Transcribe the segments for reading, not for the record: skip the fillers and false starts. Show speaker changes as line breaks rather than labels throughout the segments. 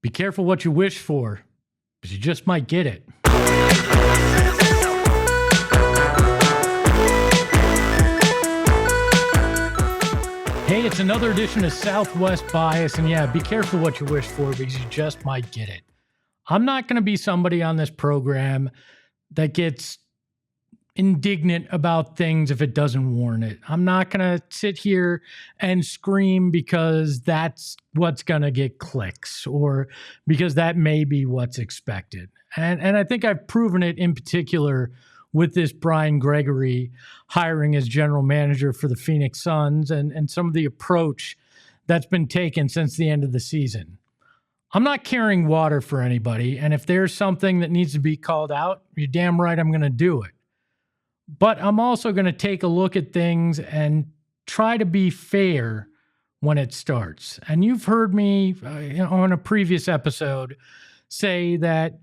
Be careful what you wish for, because you just might get it. Hey, it's another edition of Southwest Bias, and yeah, be careful what you wish for, because you just might get it. I'm not going to be somebody on this program that gets indignant about things if it doesn't warrant it. I'm not going to sit here and scream because that's what's going to get clicks or because that may be what's expected. And I think I've proven it in particular with this Brian Gregory hiring as general manager for the Phoenix Suns and some of the approach that's been taken since the end of the season. I'm not carrying water for anybody, and if there's something that needs to be called out, you're damn right I'm going to do it. But I'm also going to take a look at things and try to be fair when it starts. And you've heard me on a previous episode say that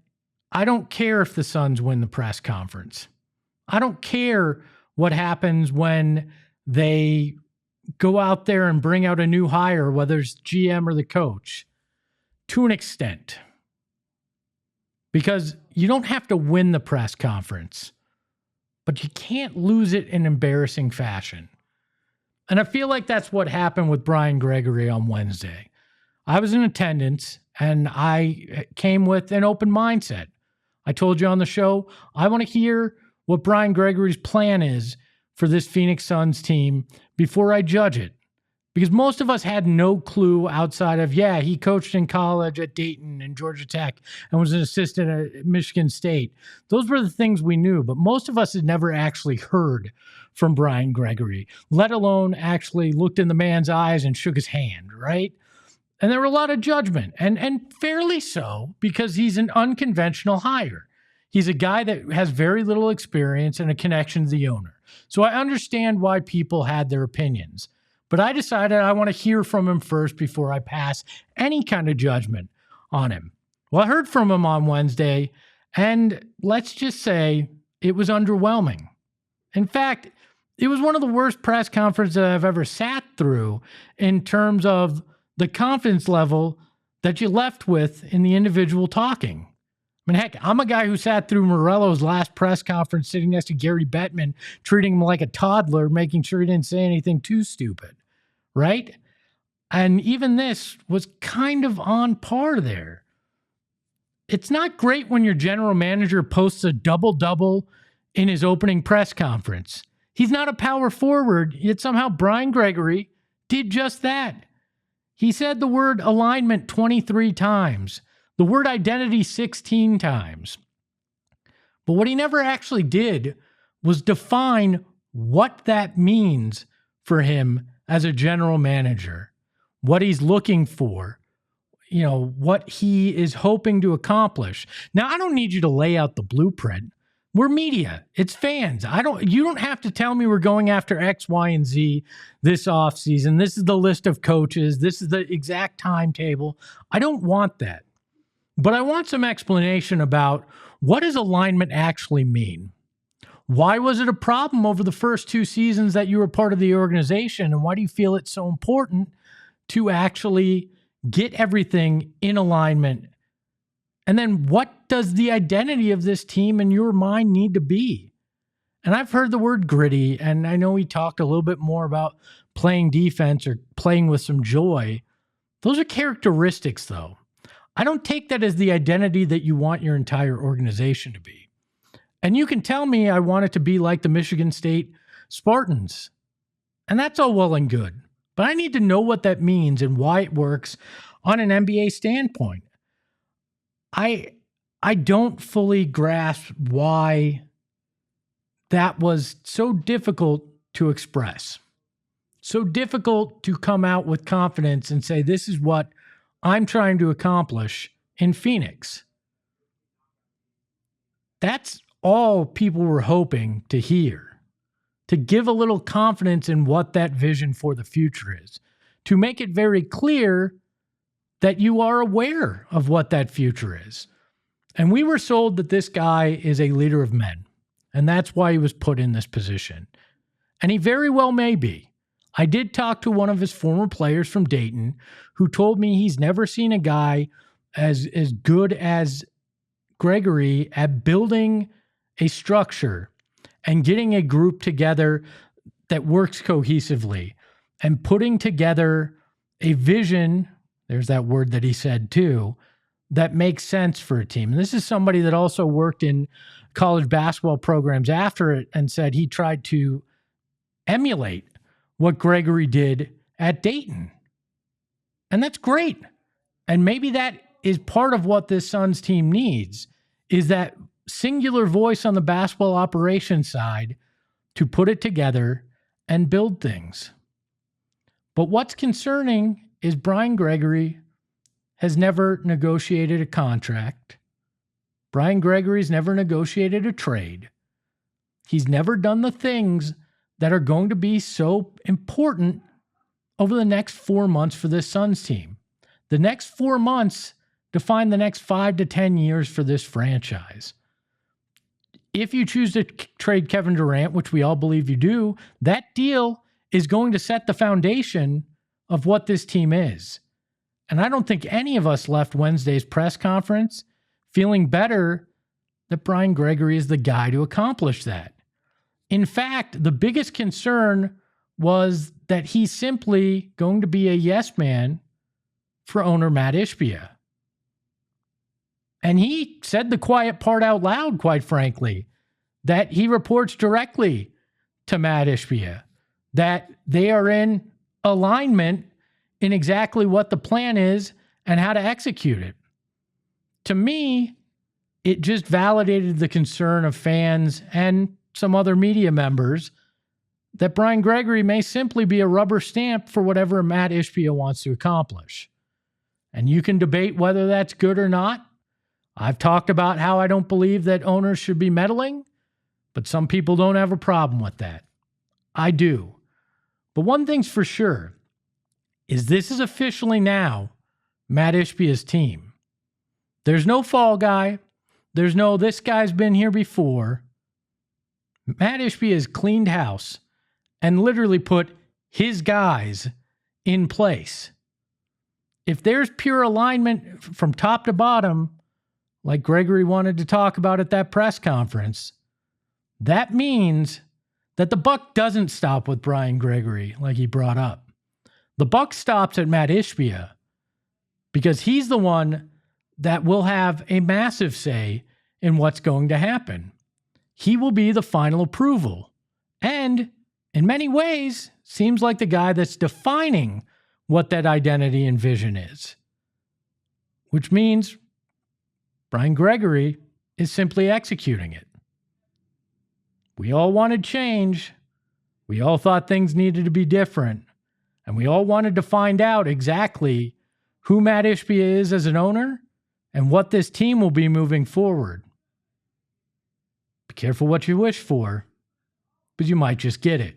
I don't care if the Suns win the press conference. I don't care what happens when they go out there and bring out a new hire, whether it's GM or the coach, to an extent. Because you don't have to win the press conference, but you can't lose it in embarrassing fashion. And I feel like that's what happened with Brian Gregory on Wednesday. I was in attendance, and I came with an open mindset. I told you on the show, I want to hear what Brian Gregory's plan is for this Phoenix Suns team before I judge it. Because most of us had no clue outside of, he coached in college at Dayton and Georgia Tech and was an assistant at Michigan State. Those were the things we knew, but most of us had never actually heard from Brian Gregory, let alone actually looked in the man's eyes and shook his hand, right? And there were a lot of judgment, and fairly so, because he's an unconventional hire. He's a guy that has very little experience and a connection to the owner. So I understand why people had their opinions. But I decided I want to hear from him first before I pass any kind of judgment on him. Well, I heard from him on Wednesday, and let's just say it was underwhelming. In fact, it was one of the worst press conferences that I've ever sat through in terms of the confidence level that you left with in the individual talking. I mean, heck, I'm a guy who sat through Morello's last press conference sitting next to Gary Bettman, treating him like a toddler, making sure he didn't say anything too stupid, right? And even this was kind of on par there. It's not great when your general manager posts a double-double in his opening press conference. He's not a power forward, yet somehow Brian Gregory did just that. He said the word alignment 23 times. The word identity 16 times. But what he never actually did was define what that means for him as a general manager, what he's looking for, what he is hoping to accomplish. Now, I don't need you to lay out the blueprint. We're media. It's fans. You don't have to tell me we're going after X, Y, and Z this offseason. This is the list of coaches. This is the exact timetable. I don't want that. But I want some explanation about what does alignment actually mean? Why was it a problem over the first 2 seasons that you were part of the organization? And why do you feel it's so important to actually get everything in alignment? And then what does the identity of this team in your mind need to be? And I've heard the word gritty, and I know he talked a little bit more about playing defense or playing with some joy. Those are characteristics, though. I don't take that as the identity that you want your entire organization to be. And you can tell me I want it to be like the Michigan State Spartans. And that's all well and good. But I need to know what that means and why it works on an NBA standpoint. I don't fully grasp why that was so difficult to express. So difficult to come out with confidence and say, this is what I'm trying to accomplish in Phoenix. That's all people were hoping to hear, to give a little confidence in what that vision for the future is, to make it very clear that you are aware of what that future is. And we were sold that this guy is a leader of men, and that's why he was put in this position. And he very well may be. I did talk to one of his former players from Dayton who told me he's never seen a guy as good as Gregory at building a structure and getting a group together that works cohesively and putting together a vision, there's that word that he said too, that makes sense for a team. And this is somebody that also worked in college basketball programs after it and said he tried to emulate what Gregory did at Dayton. And that's great. And maybe that is part of what this Suns team needs, is that singular voice on the basketball operations side to put it together and build things. But what's concerning is Brian Gregory has never negotiated a contract. Brian Gregory's never negotiated a trade. He's never done the things that are going to be so important over the next 4 months for this Suns team. The next 4 months define the next 5 to 10 years for this franchise. If you choose to trade Kevin Durant, which we all believe you do, that deal is going to set the foundation of what this team is. And I don't think any of us left Wednesday's press conference feeling better that Brian Gregory is the guy to accomplish that. In fact, the biggest concern was that he's simply going to be a yes man for owner Matt Ishbia. And he said the quiet part out loud, quite frankly, that he reports directly to Matt Ishbia, that they are in alignment in exactly what the plan is and how to execute it. To me, it just validated the concern of fans and some other media members that Brian Gregory may simply be a rubber stamp for whatever Matt Ishbia wants to accomplish. And you can debate whether that's good or not. I've talked about how I don't believe that owners should be meddling, but some people don't have a problem with that. I do. But one thing's for sure is this is officially now Matt Ishbia's team. There's no fall guy. There's no this guy's been here before. Matt Ishbia has cleaned house and literally put his guys in place. If there's pure alignment from top to bottom, like Gregory wanted to talk about at that press conference, that means that the buck doesn't stop with Brian Gregory, like he brought up. The buck stops at Matt Ishbia because he's the one that will have a massive say in what's going to happen. He will be the final approval. And in many ways, seems like the guy that's defining what that identity and vision is. Which means Brian Gregory is simply executing it. We all wanted change. We all thought things needed to be different. And we all wanted to find out exactly who Matt Ishbia is as an owner and what this team will be moving forward. Be careful what you wish for, because you might just get it.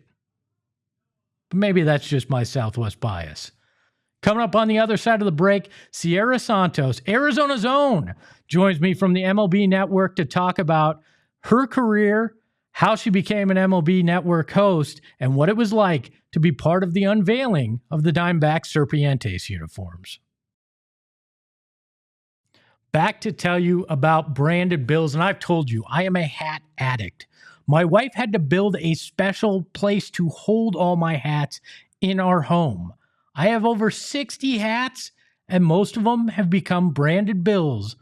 But maybe that's just my Southwest bias. Coming up on the other side of the break, Sierra Santos, Arizona's own, joins me from the MLB Network to talk about her career, how she became an MLB Network host, and what it was like to be part of the unveiling of the Diamondbacks Serpientes uniforms. Back to tell you about branded bills, and I've told you, I am a hat addict. My wife had to build a special place to hold all my hats in our home. I have over 60 hats, and most of them have become branded bills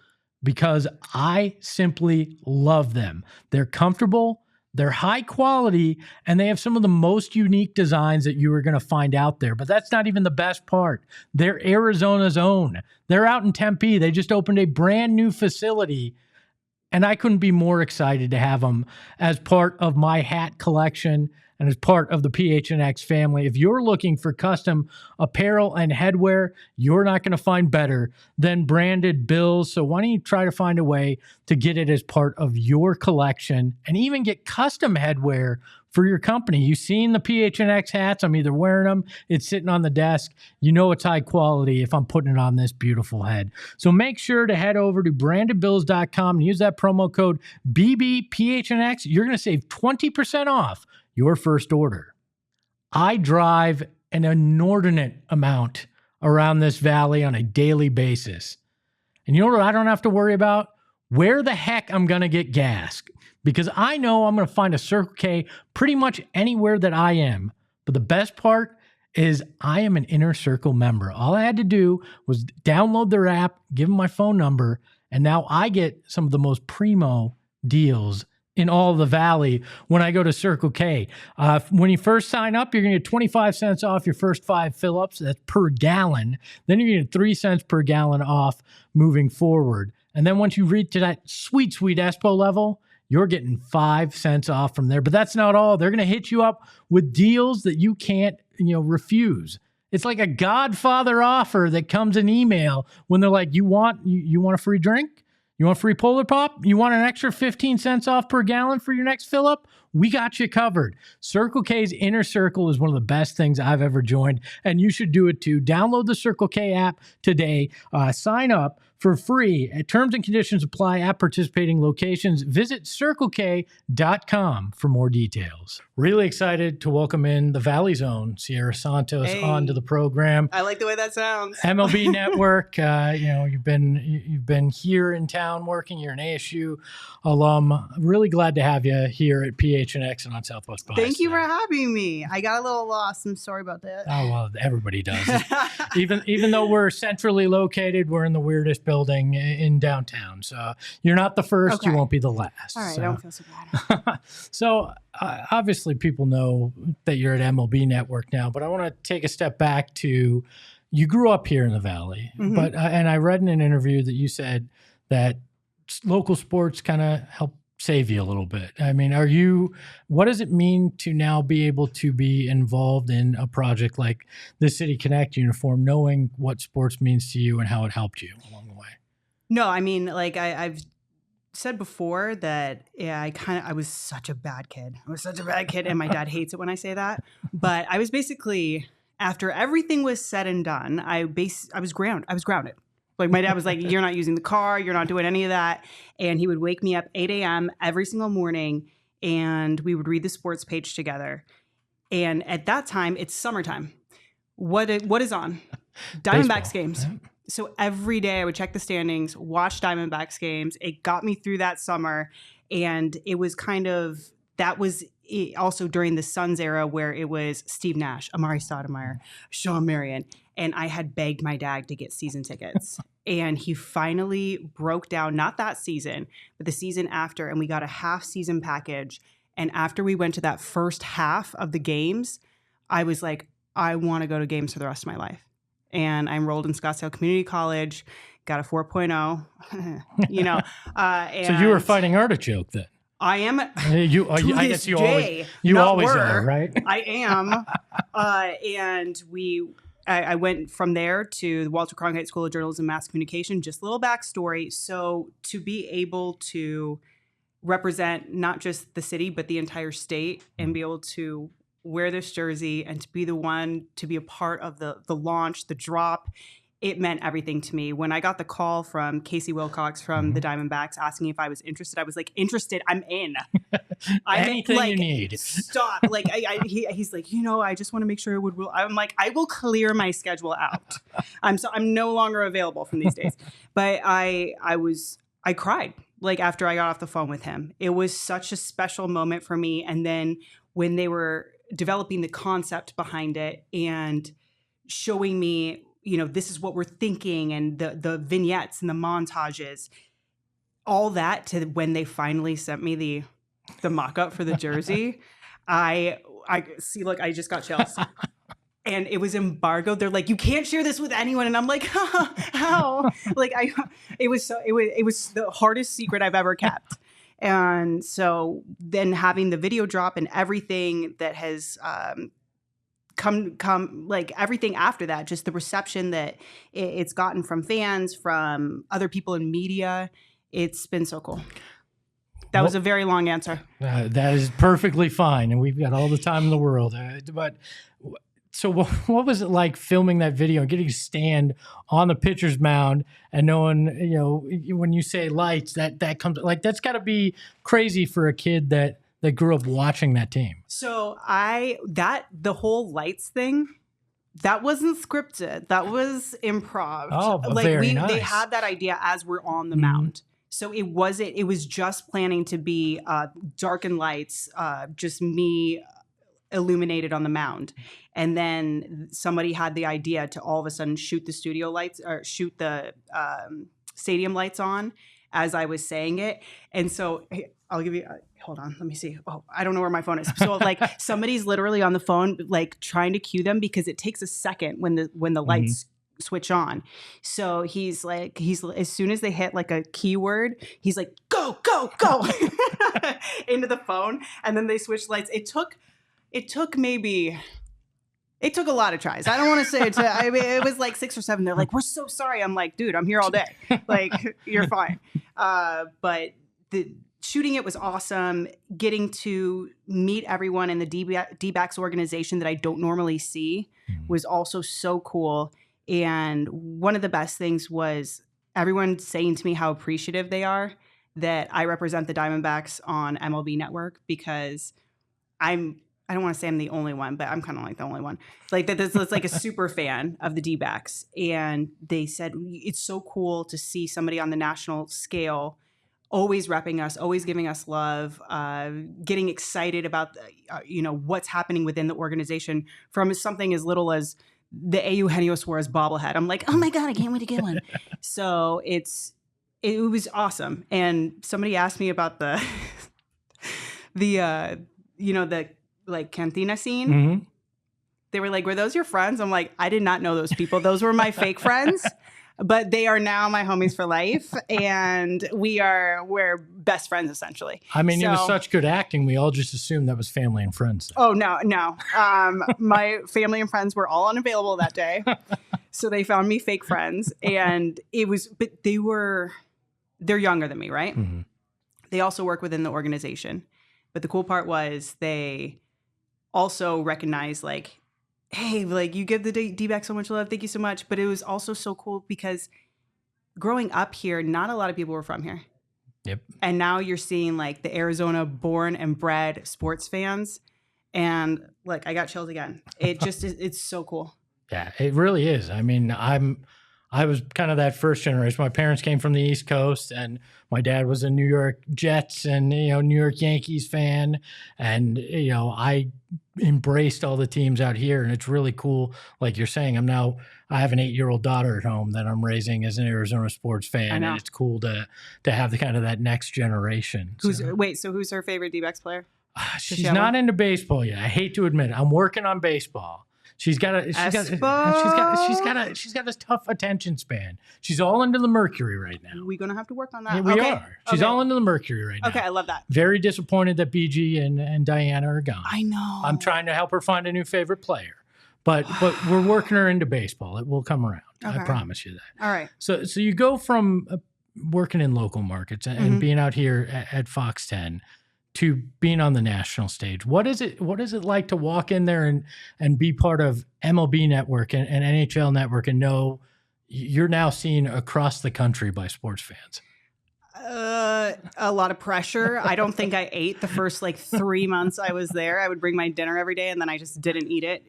because I simply love them. They're comfortable, they're high quality, and they have some of the most unique designs that you are going to find out there. But that's not even the best part. They're Arizona's own. They're out in Tempe. They just opened a brand new facility, and I couldn't be more excited to have them as part of my hat collection and as part of the PHNX family. If you're looking for custom apparel and headwear, you're not going to find better than branded bills. So why don't you try to find a way to get it as part of your collection and even get custom headwear for your company. You've seen the PHNX hats. I'm either wearing them, it's sitting on the desk. You know it's high quality if I'm putting it on this beautiful head. So make sure to head over to brandedbills.com and use that promo code BBPHNX. You're going to save 20% off your first order. I drive an inordinate amount around this valley on a daily basis. And you know what I don't have to worry about? Where the heck I'm going to get gas. Because I know I'm going to find a Circle K pretty much anywhere that I am. But the best part is I am an Inner Circle member. All I had to do was download their app, give them my phone number, and now I get some of the most primo deals in all of the Valley when I go to Circle K. When you first sign up, you're going to get 25 cents off your first 5 fill-ups. That's per gallon. Then you're going to get 3 cents per gallon off moving forward. And then once you reach to that sweet, sweet Espo level, you're getting 5 cents off from there. But that's not all. They're going to hit you up with deals that you can't, refuse. It's like a Godfather offer that comes in email when they're like, you want a free drink? You want free Polar Pop? You want an extra 15 cents off per gallon for your next fill-up? We got you covered. Circle K's Inner Circle is one of the best things I've ever joined, and you should do it too. Download the Circle K app today. Sign up for free. Terms and conditions apply at participating locations. Visit CircleK.com for more details. Really excited to welcome in the Valley's own Sierra Santos onto the program.
I like the way that sounds.
MLB Network. You've been here in town working. You're an ASU alum. Really glad to have you here at PHNX and on Southwest Bias.
Thank you for having me. I got a little lost. I'm sorry about that.
Oh well, everybody does. even though we're centrally located, we're in the weirdest building in downtown. So you're not the first. Okay. You won't be the last.
All right,
so.
I don't feel so bad.
So obviously people know that you're at MLB Network now, but I want to take a step back to you grew up here in the Valley, but and I read in an interview that you said that local sports kind of help save you a little bit. I mean, what does it mean to now be able to be involved in a project like the City Connect uniform, knowing what sports means to you and how it helped you along the way?
No, I mean, like I've said before that I was such a bad kid. I was such a bad kid, and my dad hates it when I say that. But I was basically, after everything was said and done, I was grounded. Like my dad was like, you're not using the car, you're not doing any of that. And he would wake me up 8 a.m. every single morning, and we would read the sports page together. And at that time, it's summertime. What is on? Diamondbacks games. Yeah. So every day I would check the standings, watch Diamondbacks games. It got me through that summer. And it was that was also during the Suns era where it was Steve Nash, Amari Stoudemire, Sean Marion. And I had begged my dad to get season tickets. And he finally broke down, not that season, but the season after. And we got a half season package. And after we went to that first half of the games, I was like, I want to go to games for the rest of my life. And I enrolled in Scottsdale Community College, got a 4.0,
So you were fighting artichoke then?
I am.
I guess you always are, right?
I am. And I went from there to the Walter Cronkite School of Journalism and Mass Communication. Just a little backstory. So to be able to represent not just the city, but the entire state and be able to wear this jersey and to be the one to be a part of the launch, the drop, it meant everything to me. When I got the call from Casey Wilcox from the Diamondbacks asking if I was interested, I was like, interested, I'm in.
Anything you need.
Stop. Like he's like, I just want to make sure it would. I'm like, I will clear my schedule out. I'm no longer available from these days. But I cried like after I got off the phone with him. It was such a special moment for me. And then when they were developing the concept behind it and showing me, this is what we're thinking, and the vignettes and the montages, all that, to when they finally sent me the mock-up for the jersey, I see, look, I just got chills. And it was embargoed. They're like, you can't share this with anyone. And I'm like, how? Like it was the hardest secret I've ever kept. And so then having the video drop and everything that has come like everything after that, just the reception that it's gotten from fans, from other people in media, it's been so cool. That was a very long answer.
That is perfectly fine. And we've got all the time in the world. But so what was it like filming that video and getting to stand on the pitcher's mound and knowing, when you say lights, that comes, like, that's got to be crazy for a kid that grew up watching that team.
So the whole lights thing, That wasn't scripted. That was improv.
Oh,
like
very
they
nice.
had that idea as we're on the mound. So it was just planning to be darkened lights, just me illuminated on the mound. And then somebody had the idea to all of a sudden shoot the studio lights or shoot the stadium lights on as I was saying it. And so I'll give you, hold on, let me see. Oh, I don't know where my phone is. So like somebody's literally on the phone, like trying to cue them because it takes a second when the lights switch on. So he's as soon as they hit like a keyword, he's like, go, go, go into the phone. And then they switch lights. It took a lot of tries. I don't want to say it was like 6 or 7. They're like, we're so sorry. I'm like, dude, I'm here all day. Like, you're fine. But the shooting it was awesome. Getting to meet everyone in the D-backs organization that I don't normally see was also so cool. And one of the best things was everyone saying to me how appreciative they are that I represent the Diamondbacks on MLB Network, because I don't want to say I'm the only one, but I'm kind of like the only one. Like that's like a super fan of the D-backs. And they said, it's so cool to see somebody on the national scale always repping us, always giving us love, getting excited about, what's happening within the organization, from something as little as the Eugenio Suarez bobblehead. I'm like, oh my God, I can't wait to get one. So it was awesome. And somebody asked me about the like cantina scene. They were like, were those your friends? I'm like, I did not know those people. Those were my fake friends, but they are now my homies for life. And we're best friends essentially.
I mean, it was such good acting. We all just assumed that was family and friends.
Oh, no. My family and friends were all unavailable that day. So they found me fake friends, and but they're younger than me, right? They also work within the organization. But the cool part was they also recognized, like, hey, like, you give the D-backs so much love. Thank you so much. But it was also so cool because growing up here, not a lot of people were from here.
Yep.
And now you're seeing like the Arizona born and bred sports fans. And like, I got chills again. It just is, it's so cool.
Yeah, it really is. I mean, I was kind of that first generation. My parents came from the East Coast, and my dad was a New York Jets and, New York Yankees fan. And, I embraced all the teams out here, and it's really cool. Like you're saying, I have an 8-year-old daughter at home that I'm raising as an Arizona sports fan. And it's cool to have the kind of that next generation.
Who's her favorite D-backs player?
She's not into baseball yet. I hate to admit it. I'm working on baseball. She's got a tough attention span. She's all into the Mercury right now.
We're gonna have to work on that.
Yeah, we are. She's all into the Mercury right now.
Okay, I love that.
Very disappointed that BG and Diana are gone.
I know.
I'm trying to help her find a new favorite player, but we're working her into baseball. It will come around. Okay. I promise you that.
All right.
So you go from working in local markets and being out here at Fox 10 to being on the national stage. What is it like to walk in there and be part of MLB Network and NHL Network and know you're now seen across the country by sports fans?
A lot of pressure. I don't think I ate the first 3 months I was there. I would bring my dinner every day, and then I just didn't eat it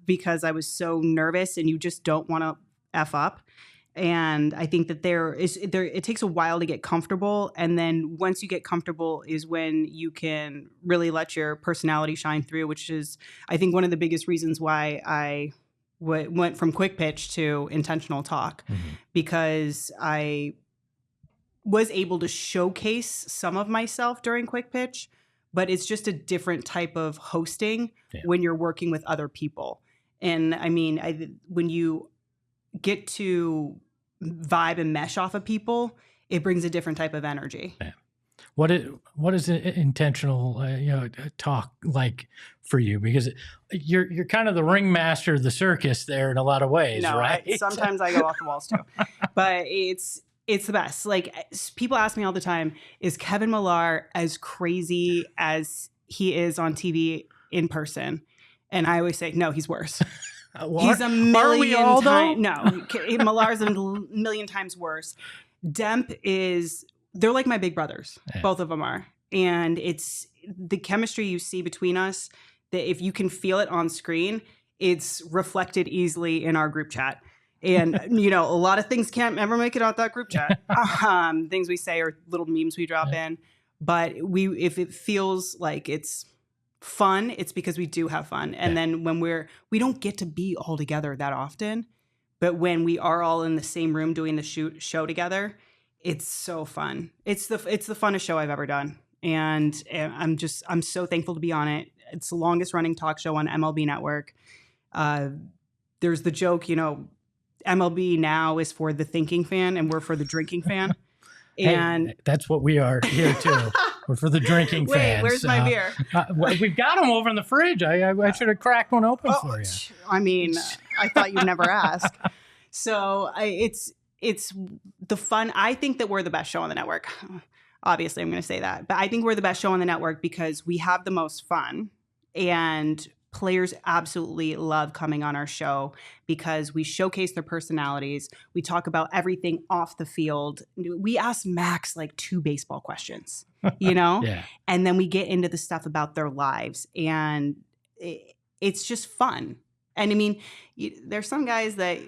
because I was so nervous, and you just don't want to F up. And I think that it takes a while to get comfortable. And then once you get comfortable is when you can really let your personality shine through, which is, I think, one of the biggest reasons why I went from quick pitch to intentional talk, because I was able to showcase some of myself during quick pitch, but it's just a different type of hosting when you're working with other people. And I mean, when you get to vibe and mesh off of people, it brings a different type of energy.
Yeah. What is intentional talk like for you? Because you're kind of the ringmaster of the circus there in a lot as right?
Sometimes I go off the walls too, but it's the best. Like, people ask me all the time, is Kevin Millar as crazy as he is on TV in person? And I always say, no, he's worse. He's a million times. No, Millar's a million times worse. Demp they're like my big brothers. Yeah. Both of them are. And it's the chemistry you see between us, that if you can feel it on screen, it's reflected easily in our group chat. And, a lot of things can't ever make it out that group chat. Things we say or little memes we drop in. But if it feels like it's fun, it's because we do have fun. And then when we don't get to be all together that often, but when we are all in the same room doing the show together, it's so fun. It's the funnest show I've ever done. And I'm so thankful to be on it. It's the longest running talk show on MLB Network. There's the joke, MLB now is for the thinking fan and we're for the drinking fan. And
hey, that's what we are here too. We're for the drinking fans.
Where's my beer?
We've got them over in the fridge. I should have cracked one open for you.
I mean, I thought you'd never ask. So it's the fun. I think that we're the best show on the network. Obviously, I'm going to say that. But I think we're the best show on the network because we have the most fun. And players absolutely love coming on our show because we showcase their personalities. We talk about everything off the field. We ask Max like 2 baseball questions,
Yeah.
And then we get into the stuff about their lives. And it's just fun. And I mean, there's some guys that,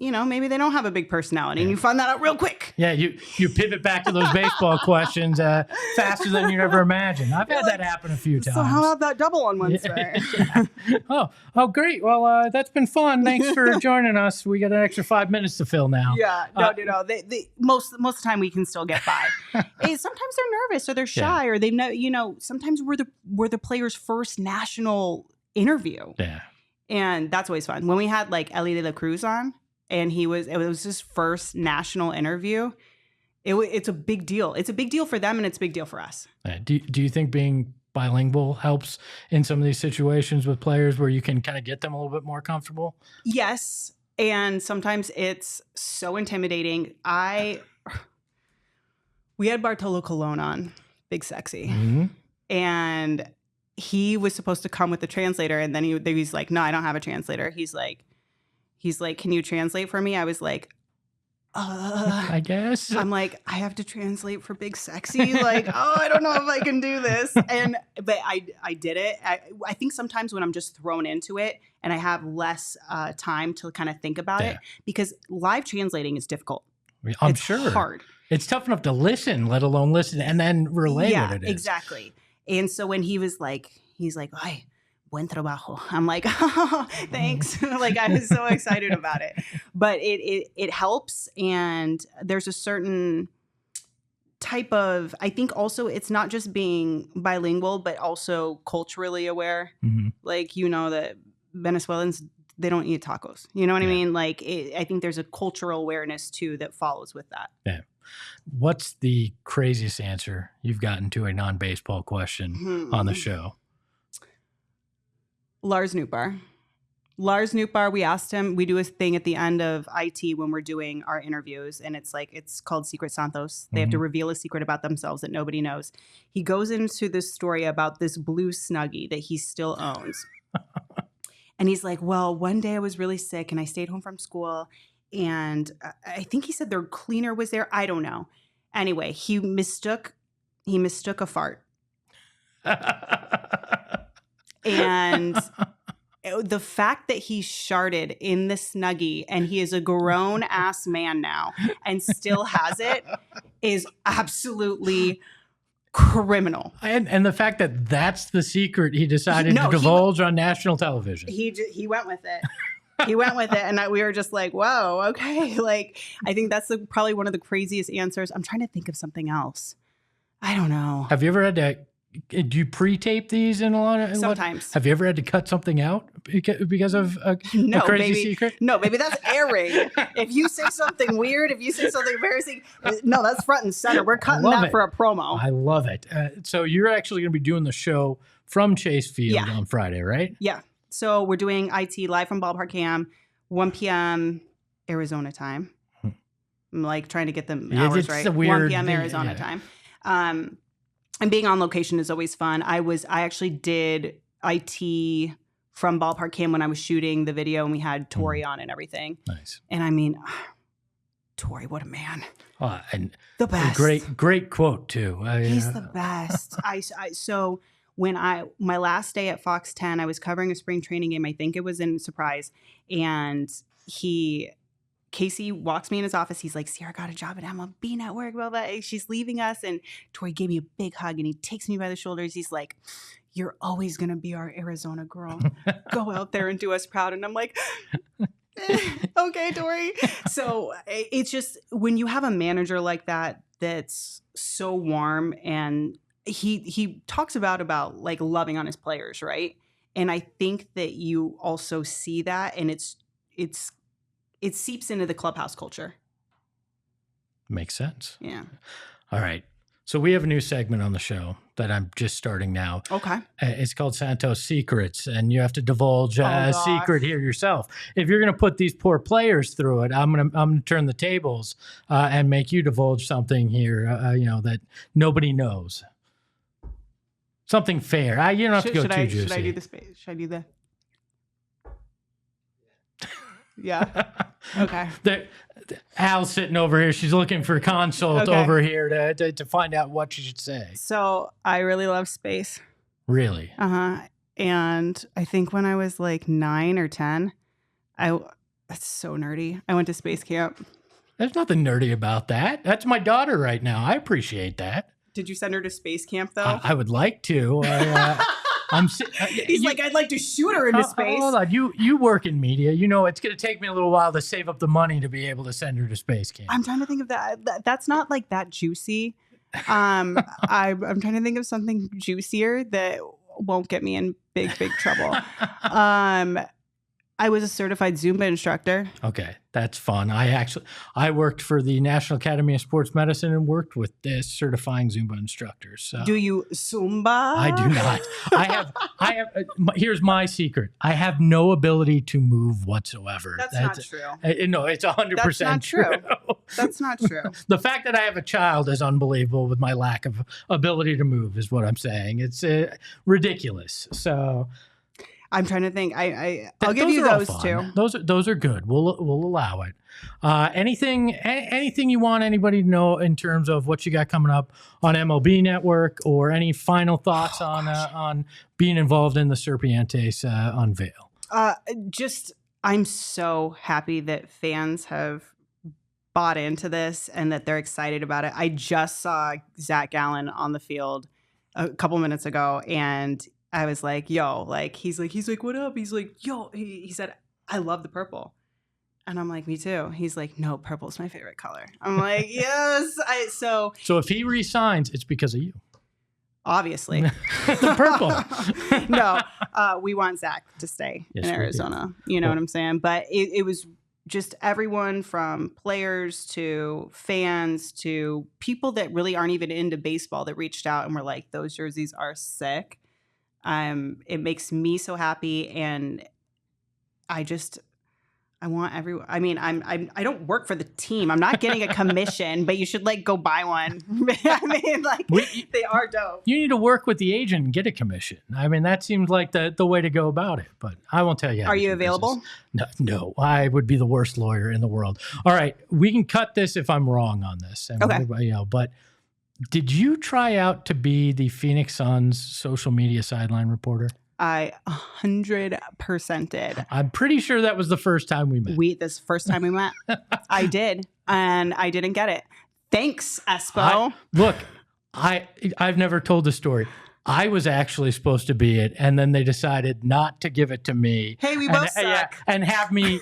maybe they don't have a big personality and you find that out real quick.
Yeah, you pivot back to those baseball questions faster than you ever imagined. I've had that happen a few times.
So how about that double on Wednesday?
Yeah. Oh, great. Well, that's been fun. Thanks for joining us. We got an extra 5 minutes to fill now.
Yeah, no. They most of the time we can still get by. Sometimes they're nervous or they're shy or they know. Sometimes we're the player's first national interview.
Yeah,
and that's always fun. When we had like Ellie De La Cruz on. And it was his first national interview. It's a big deal. It's a big deal for them, and it's a big deal for us.
Do you think being bilingual helps in some of these situations with players where you can kind of get them a little bit more comfortable?
Yes, and sometimes it's so intimidating. We had Bartolo Colon on, Big Sexy, and he was supposed to come with the translator, and then he's like, "No, I don't have a translator." He's like, "Can you translate for me?" I was like,
I guess.
I'm like, I have to translate for Big Sexy. Like, I don't know if I can do this. But I did it. I think sometimes when I'm just thrown into it and I have less time to kind of think about it, because live translating is difficult.
I'm sure.
It's hard.
It's tough enough to listen, let alone listen and then relay what it is.
Exactly. And so when he's like, "Ay, buen trabajo." I'm like, "Oh, thanks." Like I was so excited about it, but it helps. And there's a certain type of, I think also it's not just being bilingual, but also culturally aware. Like, that Venezuelans, they don't eat tacos. You know what I mean? Like I think there's a cultural awareness too that follows with that.
Yeah. What's the craziest answer you've gotten to a non-baseball question on the show?
Lars Nootbaar, we asked him, we do a thing at the end of IT when we're doing our interviews, and it's called Secret Santos. They have to reveal a secret about themselves that nobody knows. He goes into this story about this blue Snuggie that he still owns. And he's like, "Well, one day I was really sick and I stayed home from school, and I think he said their cleaner was there. I don't know. Anyway, he mistook a fart." And the fact that he sharted in the Snuggie and he is a grown ass man now and still has it is absolutely criminal.
And the fact that that's the secret he decided to divulge on national television.
He went with it. He went with it, and we were just like, "Whoa, okay." Like, I think that's probably one of the craziest answers. I'm trying to think of something else. I don't know.
Have you ever had to? Do you pre-tape these in a lot of?
Sometimes.
Have you ever had to cut something out because of a crazy secret?
No, baby, that's airing. If you say something weird, if you say something embarrassing, no, that's front and center. We're cutting that for a promo.
I love it. So you're actually going to be doing the show from Chase Field on Friday, right?
Yeah. So we're doing IT live from Ballpark Cam, 1 p.m. Arizona time. I'm like trying to get the hours right. 1 p.m. Arizona time. And being on location is always fun. I actually did IT from Ballpark Cam when I was shooting the video, and we had Tori on and everything.
Nice.
And I mean, Tori, what a man.
And
the best.
Great quote too.
He's the best. So my last day at Fox 10, I was covering a spring training game. I think it was in Surprise. And Casey walks me in his office. He's like, Sierra got a job at MLB Network, blah, blah. She's leaving us. And Tori gave me a big hug and he takes me by the shoulders. He's like, you're always going to be our Arizona girl. Go out there and do us proud. And I'm like, okay, Tori. So it's just when you have a manager like that, that's so warm, and he talks about like loving on his players, right? And I think that you also see that, and it seeps into the clubhouse culture.
Makes sense.
Yeah.
All right. So we have a new segment on the show that I'm just starting now.
Okay.
It's called Santos Secrets, and you have to divulge a secret here yourself. If you're going to put these poor players through it, I'm going to turn the tables and make you divulge something here, that nobody knows. Something fair. You don't have to go too juicy.
Should I do the space? Should I do the? Yeah. Okay. Al's
sitting over here. She's looking for a consult over here to find out what she should say.
So I really love space.
Really?
And I think when I was like 9 or 10, that's so nerdy. I went to space camp.
There's nothing nerdy about that. That's my daughter right now. I appreciate that.
Did you send her to space camp though?
I would like to.
He's like, I'd like to shoot her into space.
Hold on. You work in media. It's going to take me a little while to save up the money to be able to send her to space camp.
I'm trying to think of that. That's not like that juicy. I'm trying to think of something juicier that won't get me in big trouble. I was a certified Zumba instructor.
Okay, that's fun. I worked for the National Academy of Sports Medicine and worked with certifying Zumba instructors. So.
Do you Zumba?
I do not. I have. Here's my secret. I have no ability to move whatsoever.
That's not true.
No, it's 100% true.
That's not true.
The fact that I have a child is unbelievable with my lack of ability to move is what I'm saying. It's ridiculous. So.
I'm trying to think. I'll give you those two.
Those are good. We'll allow it. Anything you want anybody to know in terms of what you got coming up on MLB Network, or any final thoughts on being involved in the Serpientes unveil?
I'm so happy that fans have bought into this and that they're excited about it. I just saw Zach Gallen on the field a couple minutes ago, and I was like, yo, like, he's like, what up? He's like, yo, he said, I love the purple. And I'm like, me too. He's like, no, purple's my favorite color. I'm like, yes. So
if he resigns, it's because of you.
Obviously.
The purple.
No, we want Zach to stay in Arizona. You know what I'm saying? But it was just everyone from players to fans to people that really aren't even into baseball that reached out and were like, those jerseys are sick. It makes me so happy, and I want everyone. I mean, I don't work for the team. I'm not getting a commission, but you should like go buy one. I mean, like they are dope.
You need to work with the agent and get a commission. I mean, that seems like the way to go about it. But I won't tell you.
Are you available?
No, I would be the worst lawyer in the world. All right, we can cut this if I'm wrong on this. And
okay.
But. Did you try out to be the Phoenix Suns social media sideline reporter?
I 100% did.
I'm pretty sure that was the first time we met.
This first time we met, I did, and I didn't get it. Thanks, Espo.
I've never told the story. I was actually supposed to be it, and then they decided not to give it to me.
Hey, we both suck.
Yeah, and have me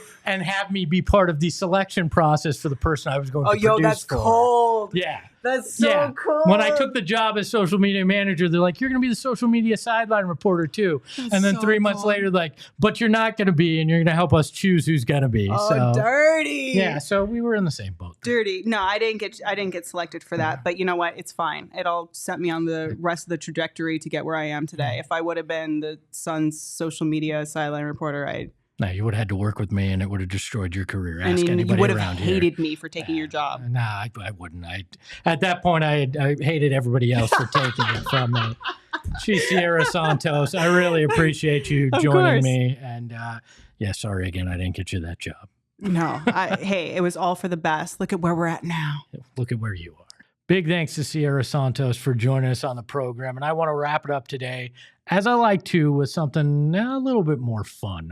be part of the selection process for the person I was going to produce.
Oh, yo, that's cold.
Yeah.
That's so cool.
When I took the job as social media manager, they're like, you're going to be the social media sideline reporter too.
That's
and then
so
3 months later, like, but you're not going to be, and you're going to help us choose who's going to be.
Oh,
so,
dirty.
Yeah, so we were in the same boat.
Dirty. No, I didn't get selected for that. But you know what? It's fine. It'll set me on the rest of the trajectory to get where I am today. If I would have been the Suns social media sideline reporter,
No, you would have had to work with me, and it would have destroyed your career.
Ask
anybody around here.
You would have hated me for taking your job.
Nah, I wouldn't. At that point, I hated everybody else for taking it from me. She's Sierra Santos. I really appreciate you joining me. And sorry again, I didn't get you that job.
No, hey, it was all for the best. Look at where we're at now.
Look at where you are. Big thanks to Sierra Santos for joining us on the program. And I want to wrap it up today, as I like to, with something a little bit more fun.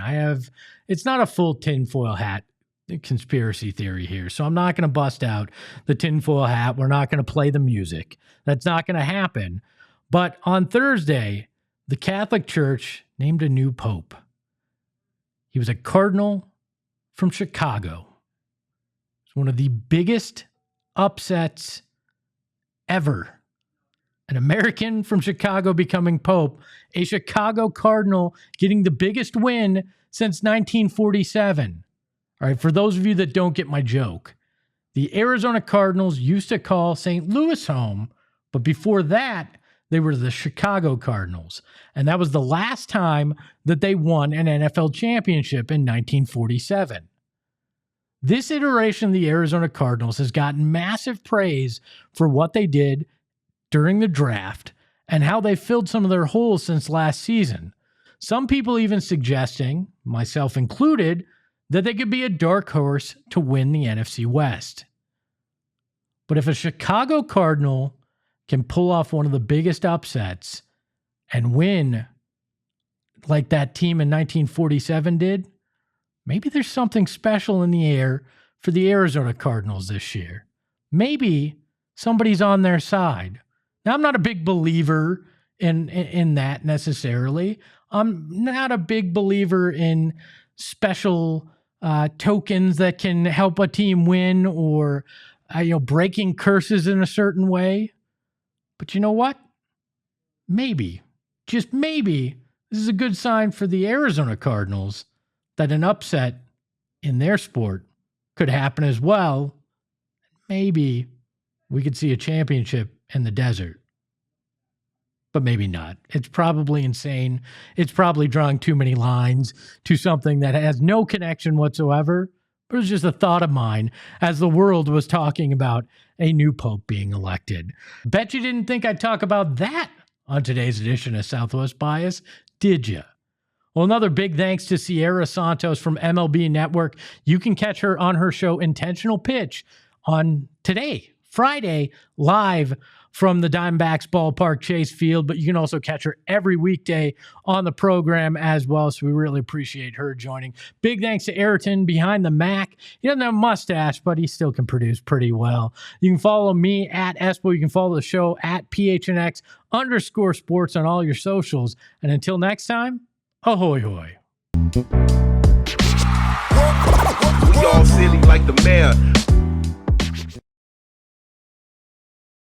It's not a full tinfoil hat conspiracy theory here. So I'm not going to bust out the tinfoil hat. We're not going to play the music. That's not going to happen. But on Thursday, the Catholic Church named a new pope. He was a cardinal from Chicago. It's one of the biggest upsets ever. An American from Chicago becoming pope, a Chicago Cardinal getting the biggest win since 1947. All right, for those of you that don't get my joke, the Arizona Cardinals used to call St. Louis home, but before that, they were the Chicago Cardinals. And that was the last time that they won an NFL championship in 1947. This iteration of the Arizona Cardinals has gotten massive praise for what they did during the draft and how they filled some of their holes since last season. Some people even suggesting, myself included, that they could be a dark horse to win the NFC West. But if a Chicago Cardinal can pull off one of the biggest upsets and win like that team in 1947 did, maybe there's something special in the air for the Arizona Cardinals this year. Maybe somebody's on their side. Now, I'm not a big believer in that necessarily. I'm not a big believer in special tokens that can help a team win or breaking curses in a certain way. But you know what? Maybe, just maybe, this is a good sign for the Arizona Cardinals that an upset in their sport could happen as well. Maybe we could see a championship in the desert. But maybe not. It's probably insane. It's probably drawing too many lines to something that has no connection whatsoever. But it was just a thought of mine as the world was talking about a new pope being elected. Bet you didn't think I'd talk about that on today's edition of Southwest Bias, did you? Well, another big thanks to Sierra Santos from MLB Network. You can catch her on her show Intentional Pitch on today, Friday, live from the Diamondbacks ballpark, Chase Field, but you can also catch her every weekday on the program as well, so we really appreciate her joining. Big thanks to Ayrton behind the Mac. He doesn't have a mustache, but he still can produce pretty well. You can follow me at Espo. You can follow the show at PHNX_sports on all your socials. And until next time, ahoy hoy.
We all silly like the mayor.